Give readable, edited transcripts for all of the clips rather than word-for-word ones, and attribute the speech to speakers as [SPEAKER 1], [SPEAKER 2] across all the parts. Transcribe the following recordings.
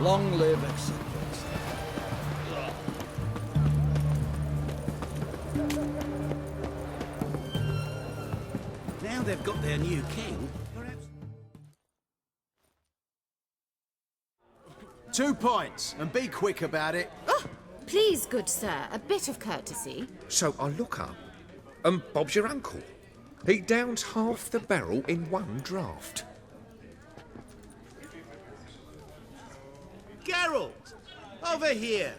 [SPEAKER 1] Long live, etc.
[SPEAKER 2] Now they've got their new king.
[SPEAKER 3] 2 pints, and be quick about it.
[SPEAKER 4] Please, good sir, a bit of courtesy.
[SPEAKER 5] So I look up, and Bob's your uncle. He downs half the barrel in one draught.
[SPEAKER 2] Geralt! Over here!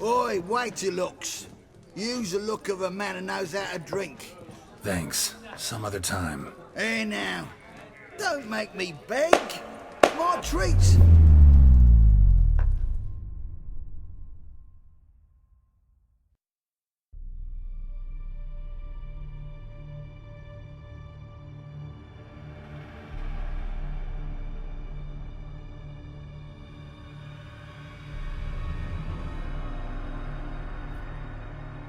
[SPEAKER 6] Oi, wait your looks. Use the look of a man who knows how to drink.
[SPEAKER 7] Thanks. Some other time.
[SPEAKER 6] Hey now, don't make me beg. My treat.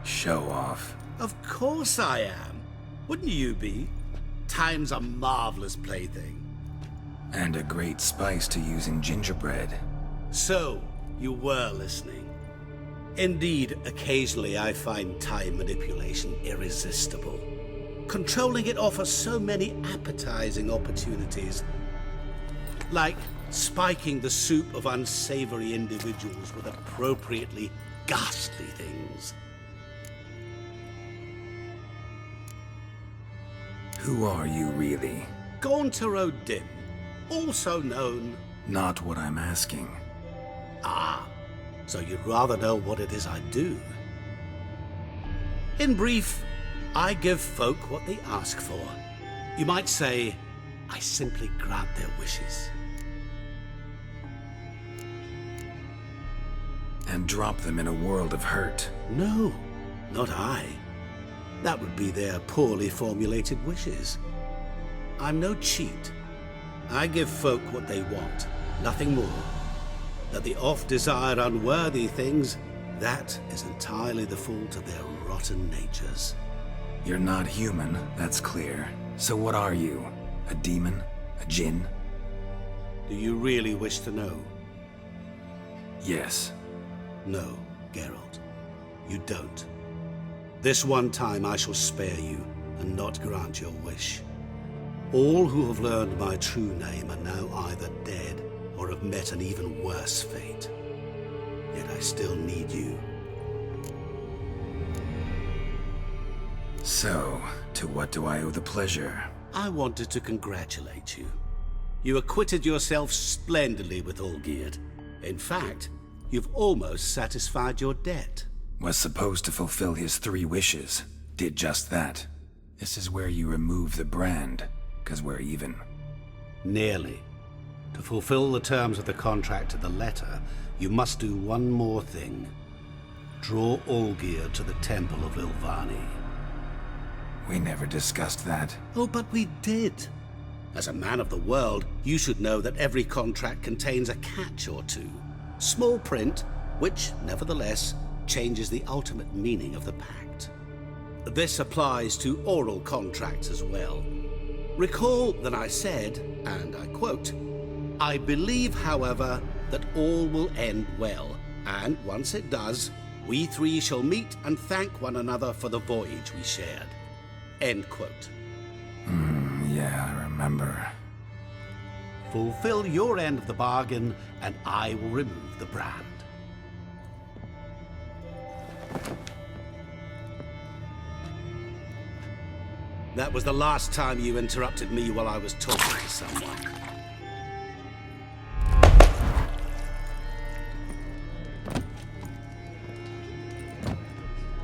[SPEAKER 7] Show off.
[SPEAKER 2] Of course I am. Wouldn't you be? Time's a marvelous plaything.
[SPEAKER 7] And a great spice to use in gingerbread.
[SPEAKER 2] So, you were listening. Indeed, occasionally I find time manipulation irresistible. Controlling it offers so many appetizing opportunities. Like spiking the soup of unsavory individuals with appropriately ghastly things.
[SPEAKER 7] Who are you, really?
[SPEAKER 2] Gauntero Dim, also known...
[SPEAKER 7] Not what I'm asking.
[SPEAKER 2] Ah, so you'd rather know what it is I do. In brief, I give folk what they ask for. You might say, I simply grant their wishes.
[SPEAKER 7] And drop them in a world of hurt.
[SPEAKER 2] No, not I. That would be their poorly formulated wishes. I'm no cheat. I give folk what they want, nothing more. That they oft desire unworthy things, that is entirely the fault of their rotten natures.
[SPEAKER 7] You're not human, that's clear. So what are you? A demon? A djinn?
[SPEAKER 2] Do you really wish to know?
[SPEAKER 7] Yes.
[SPEAKER 2] No, Geralt. You don't. This one time I shall spare you, and not grant your wish. All who have learned my true name are now either dead, or have met an even worse fate. Yet I still need you.
[SPEAKER 7] So, to what do I owe the pleasure?
[SPEAKER 2] I wanted to congratulate you. You acquitted yourself splendidly with Olgierd. In fact, you've almost satisfied your debt.
[SPEAKER 7] Was supposed to fulfill his 3 wishes. Did just that. This is where you remove the brand, 'cause we're even.
[SPEAKER 2] Nearly. To fulfill the terms of the contract to the letter, you must do one more thing. Draw Olgierd to the Temple of Lilvani.
[SPEAKER 7] We never discussed that.
[SPEAKER 2] Oh, but we did. As a man of the world, you should know that every contract contains a catch or two. Small print, which, nevertheless, changes the ultimate meaning of the pact. This applies to oral contracts as well. Recall that I said, and I quote, "I believe, however, that all will end well, and once it does, we 3 shall meet and thank one another for the voyage we shared." End quote.
[SPEAKER 7] Yeah, I remember.
[SPEAKER 2] Fulfill your end of the bargain, and I will remove the brand. That was the last time you interrupted me while I was talking to someone.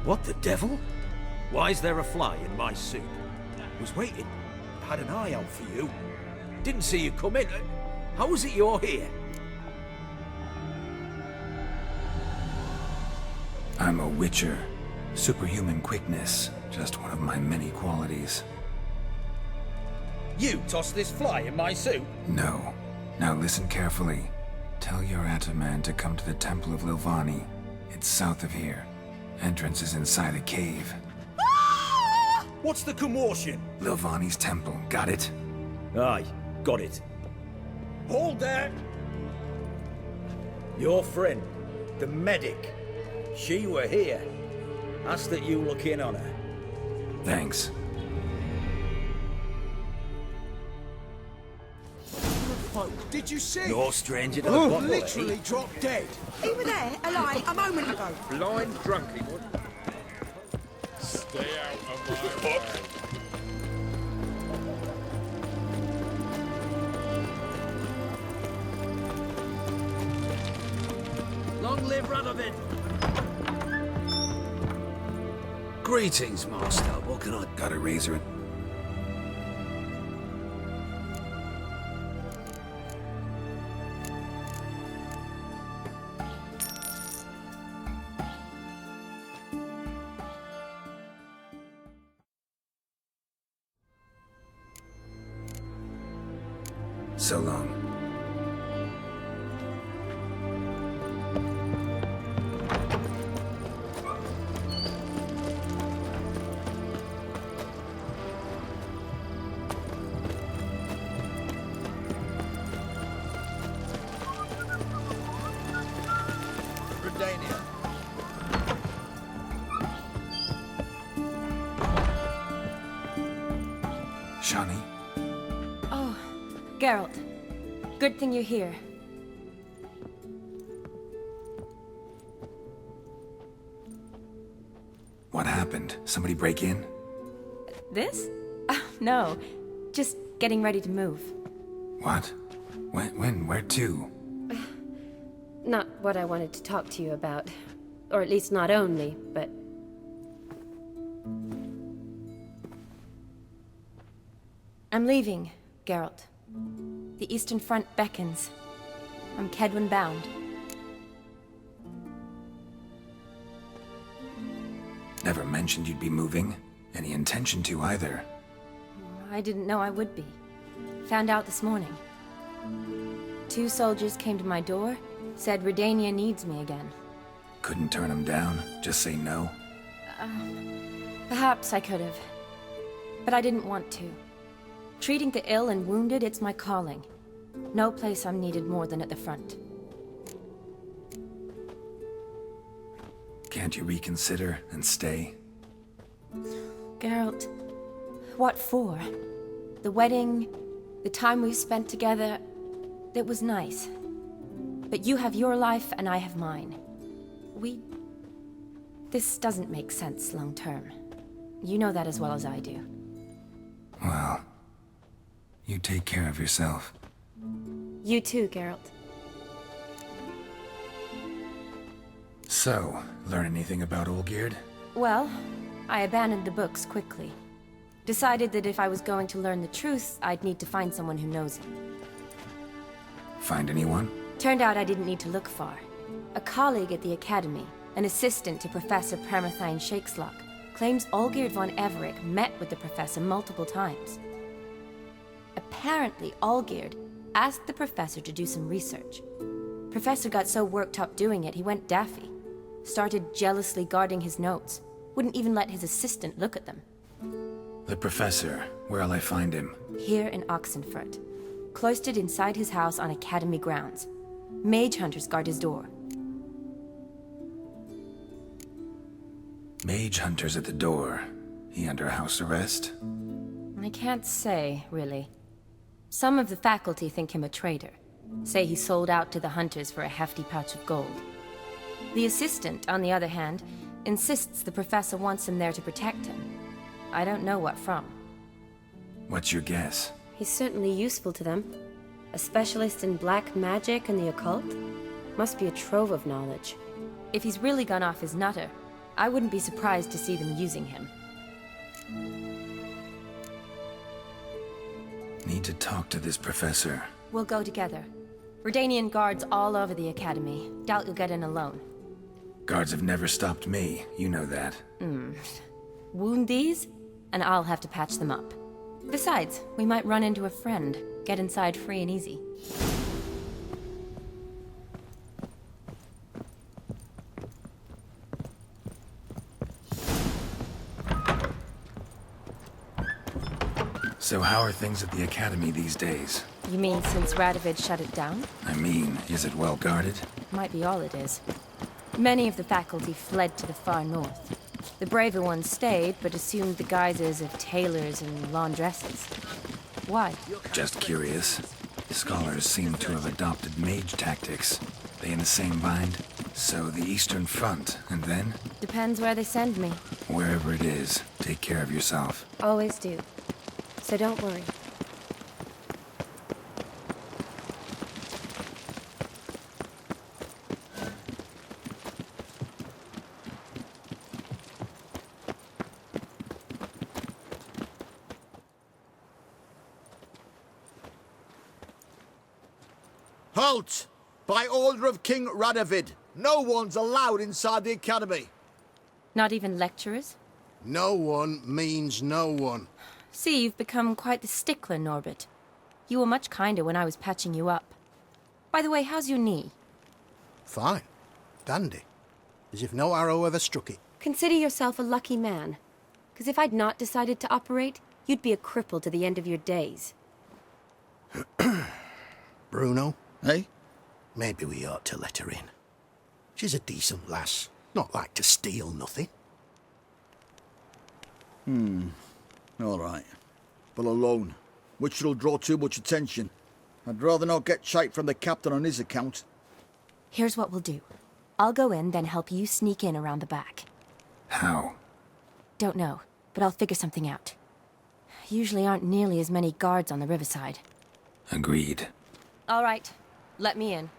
[SPEAKER 8] What the devil? Why is there a fly in my soup? Was waiting. Had an eye out for you. Didn't see you come in. How is it you're here?
[SPEAKER 7] I'm a witcher. Superhuman quickness. Just one of my many qualities.
[SPEAKER 8] You tossed this fly in my soup?
[SPEAKER 7] No. Now listen carefully. Tell your Ataman to come to the Temple of Lilvani. It's south of here. Entrance is inside a cave.
[SPEAKER 8] What's the commotion?
[SPEAKER 7] Lilvani's temple, got it?
[SPEAKER 8] Aye, got it. Hold there! Your friend, the medic. She were here. Ask that you look in on her.
[SPEAKER 7] Thanks.
[SPEAKER 3] Did you see?
[SPEAKER 8] No stranger to the bottle,
[SPEAKER 3] Literally dropped dead.
[SPEAKER 1] He was there, alive, a moment ago.
[SPEAKER 5] Blind drunk, he was.
[SPEAKER 9] Stay out of my way.
[SPEAKER 8] Long live Radovid!
[SPEAKER 3] Greetings, Master. What can I...
[SPEAKER 7] Got a razor. So long.
[SPEAKER 8] Redania.
[SPEAKER 7] Shani,
[SPEAKER 10] Oh, Geralt. Good thing you're here.
[SPEAKER 7] what happened? Somebody break in?
[SPEAKER 10] This? No. Just getting ready to move.
[SPEAKER 7] What? When? Where to?
[SPEAKER 10] Not what I wanted to talk to you about. Or at least not only, but... I'm leaving, Geralt. The Eastern Front beckons. I'm Kedwin bound.
[SPEAKER 7] Never mentioned you'd be moving. Any intention to either.
[SPEAKER 10] I didn't know I would be. Found out this morning. 2 soldiers came to my door, said Redania needs me again.
[SPEAKER 7] Couldn't turn him down? Just say no?
[SPEAKER 10] Perhaps I could have. But I didn't want to. Treating the ill and wounded, it's my calling. No place I'm needed more than at the front.
[SPEAKER 7] Can't you reconsider and stay?
[SPEAKER 10] Geralt, what for? The wedding, the time we've spent together, it was nice. But you have your life and I have mine. This doesn't make sense long term. You know that as well as I do.
[SPEAKER 7] Well, you take care of yourself.
[SPEAKER 10] You too, Geralt.
[SPEAKER 7] So, learn anything about Olgierd?
[SPEAKER 10] Well, I abandoned the books quickly. Decided that if I was going to learn the truth, I'd need to find someone who knows him.
[SPEAKER 7] Find anyone?
[SPEAKER 10] Turned out I didn't need to look far. A colleague at the Academy, an assistant to Professor Permathine Shakeslock, claims Olgierd von Everick met with the professor multiple times. Apparently, Olgierd asked the professor to do some research. Professor got so worked up doing it, he went daffy. Started jealously guarding his notes. Wouldn't even let his assistant look at them.
[SPEAKER 7] The professor. Where'll I find him?
[SPEAKER 10] Here in Oxenfurt. Cloistered inside his house on Academy grounds. Mage hunters guard his door.
[SPEAKER 7] Mage hunters at the door. He under house arrest?
[SPEAKER 10] I can't say, really. Some of the faculty think him a traitor. Say he sold out to the hunters for a hefty pouch of gold. The assistant, on the other hand, insists the professor wants him there to protect him. I don't know what from.
[SPEAKER 7] What's your guess?
[SPEAKER 10] He's certainly useful to them. A specialist in black magic and the occult? Must be a trove of knowledge. If he's really gone off his nutter, I wouldn't be surprised to see them using him.
[SPEAKER 7] Need to talk to this professor.
[SPEAKER 10] We'll go together. Redanian guards all over the Academy. Doubt you'll get in alone.
[SPEAKER 7] Guards have never stopped me, you know that.
[SPEAKER 10] Wound these, and I'll have to patch them up. Besides, we might run into a friend. Get inside free and easy.
[SPEAKER 7] So how are things at the Academy these days?
[SPEAKER 10] You mean since Radovid shut it down?
[SPEAKER 7] I mean, is it well guarded?
[SPEAKER 10] Might be all it is. Many of the faculty fled to the far north. The braver ones stayed, but assumed the guises of tailors and laundresses. Why?
[SPEAKER 7] Just curious. Scholars seem to have adopted mage tactics. They in the same bind? So the Eastern Front, and then?
[SPEAKER 10] Depends where they send me.
[SPEAKER 7] Wherever it is, take care of yourself.
[SPEAKER 10] Always do. So don't worry.
[SPEAKER 6] Halt! By order of King Radovid, no one's allowed inside the academy.
[SPEAKER 10] Not even lecturers?
[SPEAKER 11] No one means no one.
[SPEAKER 10] See, you've become quite the stickler, Norbert. You were much kinder when I was patching you up. By the way, how's your knee?
[SPEAKER 11] Fine. Dandy. As if no arrow ever struck it.
[SPEAKER 12] Consider yourself a lucky man. Because if I'd not decided to operate, you'd be a cripple to the end of your days.
[SPEAKER 11] Bruno, eh? Maybe we ought to let her in. She's a decent lass. Not like to steal nothing.
[SPEAKER 13] All right. But alone, which will draw too much attention. I'd rather not get shite from the captain on his account.
[SPEAKER 10] Here's what we'll do. I'll go in, then help you sneak in around the back.
[SPEAKER 7] How?
[SPEAKER 10] Don't know, but I'll figure something out. Usually aren't nearly as many guards on the riverside.
[SPEAKER 7] Agreed.
[SPEAKER 10] All right, let me in.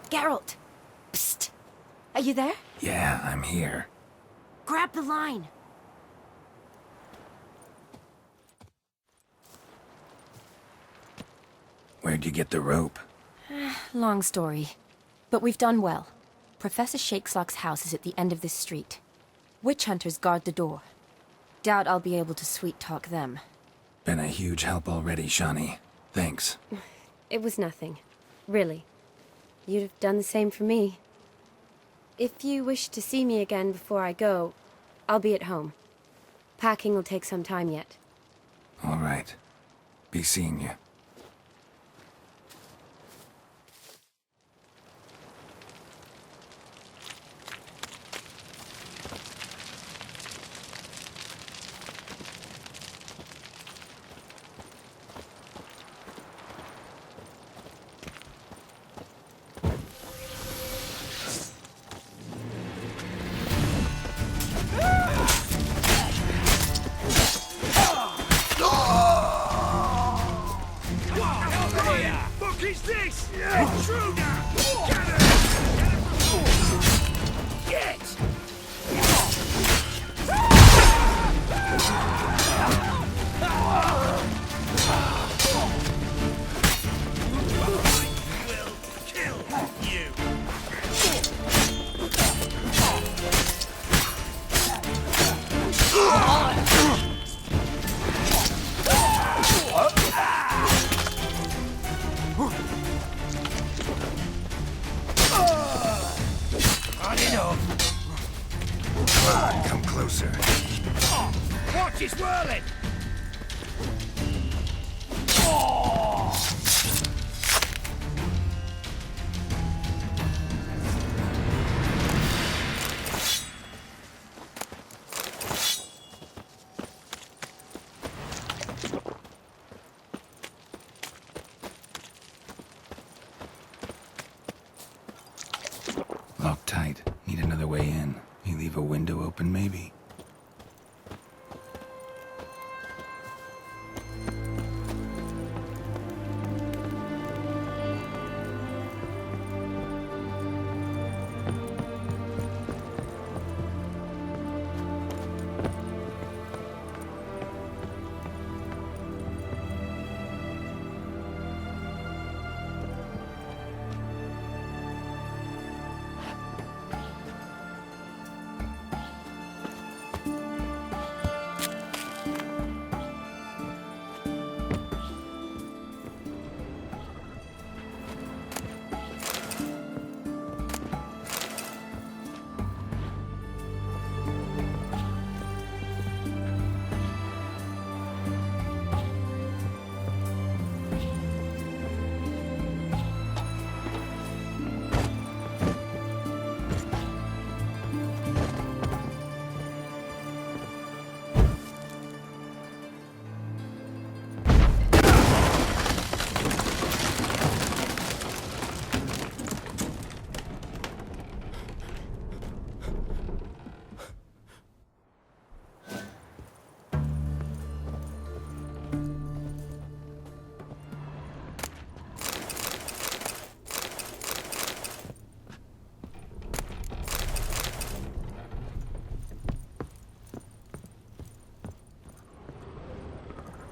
[SPEAKER 12] Geralt! Psst! Are you there?
[SPEAKER 7] Yeah, I'm here.
[SPEAKER 12] Grab the line!
[SPEAKER 7] Where'd you get the rope?
[SPEAKER 10] Long story. But we've done well. Professor Shakeslock's house is at the end of this street. Witch hunters guard the door. Doubt I'll be able to sweet-talk them.
[SPEAKER 7] Been a huge help already, Shani. Thanks.
[SPEAKER 12] It was nothing. Really. You'd have done the same for me. If you wish to see me again before I go, I'll be at home. Packing will take some time yet.
[SPEAKER 7] All right. Be seeing you. closer.
[SPEAKER 8] Oh, watch it whirling!
[SPEAKER 7] Locked tight. Need another way in. You leave a window open, maybe?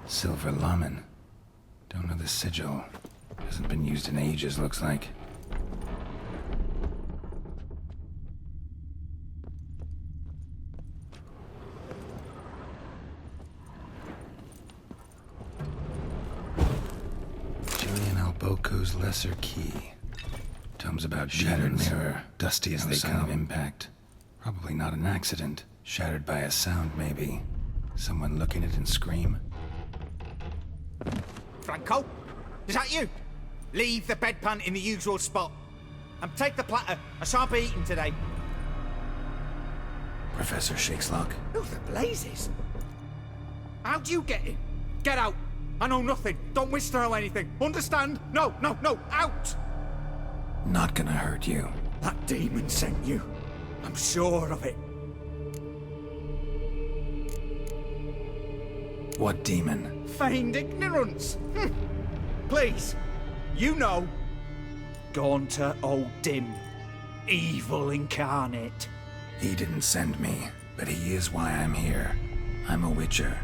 [SPEAKER 7] Silver Lamen. Don't know the sigil. Hasn't been used in ages, looks like. Julian Alboco's Lesser Key. Tomes about shattered mirror, dusty as they come. Impact. Probably not an accident. Shattered by a sound, maybe. Someone looking at it and scream.
[SPEAKER 14] Franco? Is that you? Leave the bedpan in the usual spot. And take the platter. I shan't be eating today.
[SPEAKER 7] Professor Shakeslock.
[SPEAKER 14] Who the blazes? How do you get in? Get out. I know nothing. Don't wish to know anything. Understand? No, no, no. Out!
[SPEAKER 7] Not gonna hurt you.
[SPEAKER 14] That demon sent you. I'm sure of it.
[SPEAKER 7] What demon?
[SPEAKER 14] Feigned ignorance. Please, you know. Gaunter O'Dim. Evil incarnate.
[SPEAKER 7] He didn't send me, but he is why I'm here. I'm a witcher.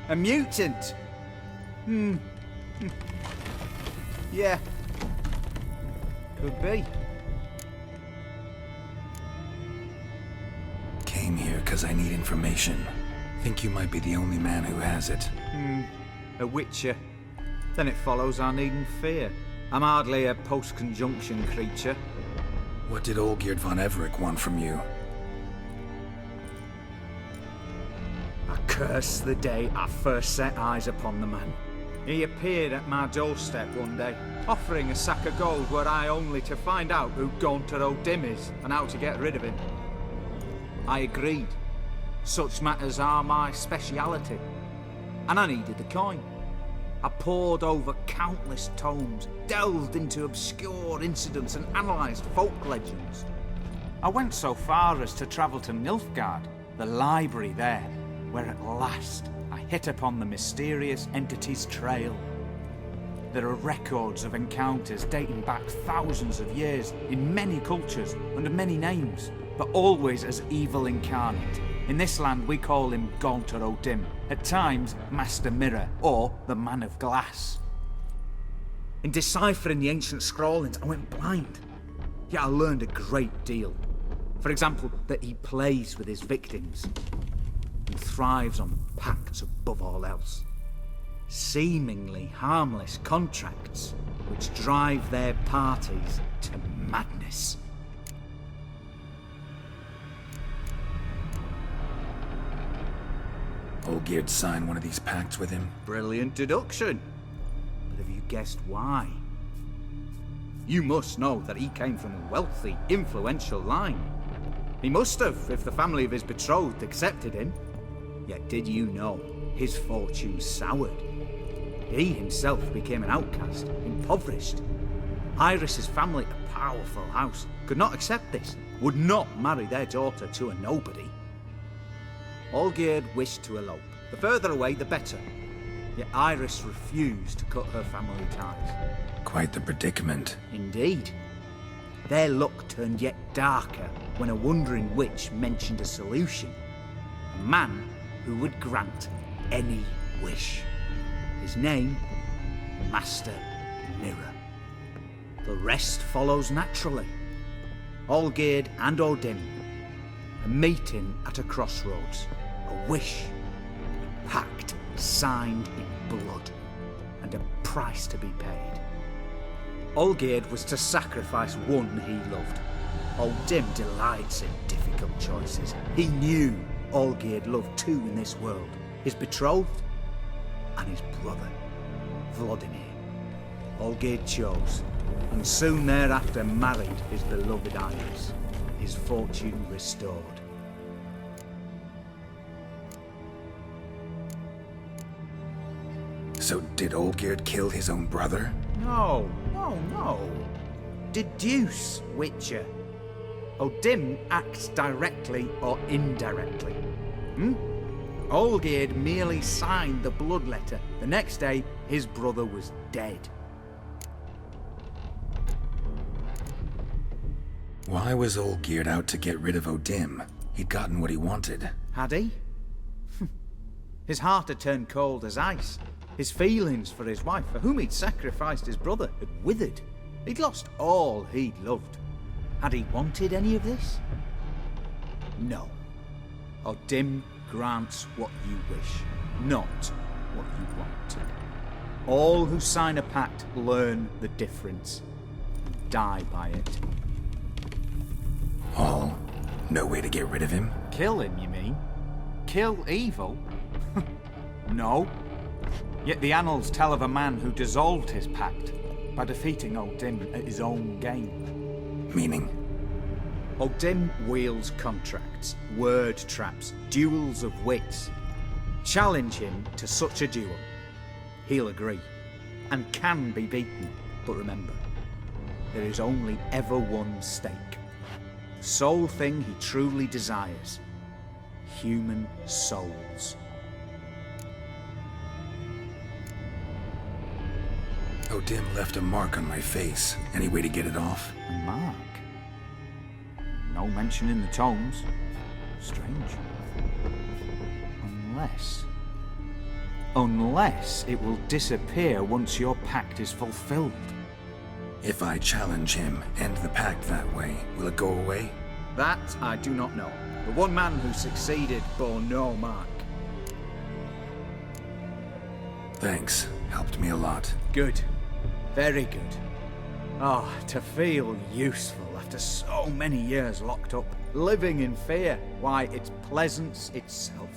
[SPEAKER 14] A mutant. Yeah. Could be.
[SPEAKER 7] Came here because I need information. Think you might be the only man who has it.
[SPEAKER 14] A witcher. Then it follows I needn't fear. I'm hardly a post-conjunction creature.
[SPEAKER 7] What did Olgierd von Everec want from you?
[SPEAKER 14] I curse the day I first set eyes upon the man. He appeared at my doorstep one day, offering a sack of gold were I only to find out who Gaunter O'Dim is and how to get rid of him. I agreed. Such matters are my speciality. And I needed the coin. I pored over countless tomes, delved into obscure incidents and analysed folk legends. I went so far as to travel to Nilfgaard, the library there, where at last I hit upon the mysterious entity's trail. There are records of encounters dating back thousands of years in many cultures under many names, but always as evil incarnate. In this land, we call him Gaunter O'Dim, at times Master Mirror, or the Man of Glass. In deciphering the ancient scrawlings, I went blind. Yet I learned a great deal. For example, that he plays with his victims and thrives on pacts above all else. Seemingly harmless contracts which drive their parties to madness.
[SPEAKER 7] Olgierd sign one of these pacts with him?
[SPEAKER 14] Brilliant deduction. But have you guessed why? You must know that he came from a wealthy, influential line. He must have, if the family of his betrothed accepted him. Yet did you know his fortune soured? He himself became an outcast, impoverished. Iris's family, a powerful house, could not accept this, would not marry their daughter to a nobody. Olgierd wished to elope. The further away, the better. Yet Iris refused to cut her family ties.
[SPEAKER 7] Quite the predicament.
[SPEAKER 14] Indeed. Their luck turned yet darker when a wandering witch mentioned a solution. A man who would grant any wish. His name, Master Mirror. The rest follows naturally. Olgierd and Odin, a meeting at a crossroads, a wish, a pact signed in blood, and a price to be paid. Olgierd was to sacrifice one he loved. Odin delights in difficult choices. He knew Olgierd loved two in this world, his betrothed and his brother, Vladimir. Olgierd chose, and soon thereafter married his beloved Iris, his fortune restored.
[SPEAKER 7] So did Olgierd kill his own brother?
[SPEAKER 14] No. Deduce, Witcher. Odin acts directly or indirectly. Olgierd merely signed the blood letter. The next day, his brother was dead.
[SPEAKER 7] Why was Olgierd out to get rid of Odin? He'd gotten what he wanted.
[SPEAKER 14] Had he? His heart had turned cold as ice. His feelings for his wife, for whom he'd sacrificed his brother, had withered. He'd lost all he'd loved. Had he wanted any of this? No. Odin grants what you wish, not what you want. All who sign a pact learn the difference and die by it.
[SPEAKER 7] All? No way to get rid of him?
[SPEAKER 14] Kill him, you mean? Kill evil? No. Yet the annals tell of a man who dissolved his pact by defeating Odin at his own game.
[SPEAKER 7] Meaning?
[SPEAKER 14] Odin wields contracts, word traps, duels of wits. Challenge him to such a duel. He'll agree, and can be beaten. But remember, there is only ever one stake. The sole thing he truly desires. Human souls.
[SPEAKER 7] Odin left a mark on my face. Any way to get it off?
[SPEAKER 14] A mark? No mention in the tomes. Strange. Unless it will disappear once your pact is fulfilled.
[SPEAKER 7] If I challenge him, end the pact that way, will it go away?
[SPEAKER 14] That I do not know. The one man who succeeded bore no mark.
[SPEAKER 7] Thanks. Helped me a lot.
[SPEAKER 14] Good. Very good. Oh, to feel useful after so many years locked up, living in fear. Why, it's pleasance itself.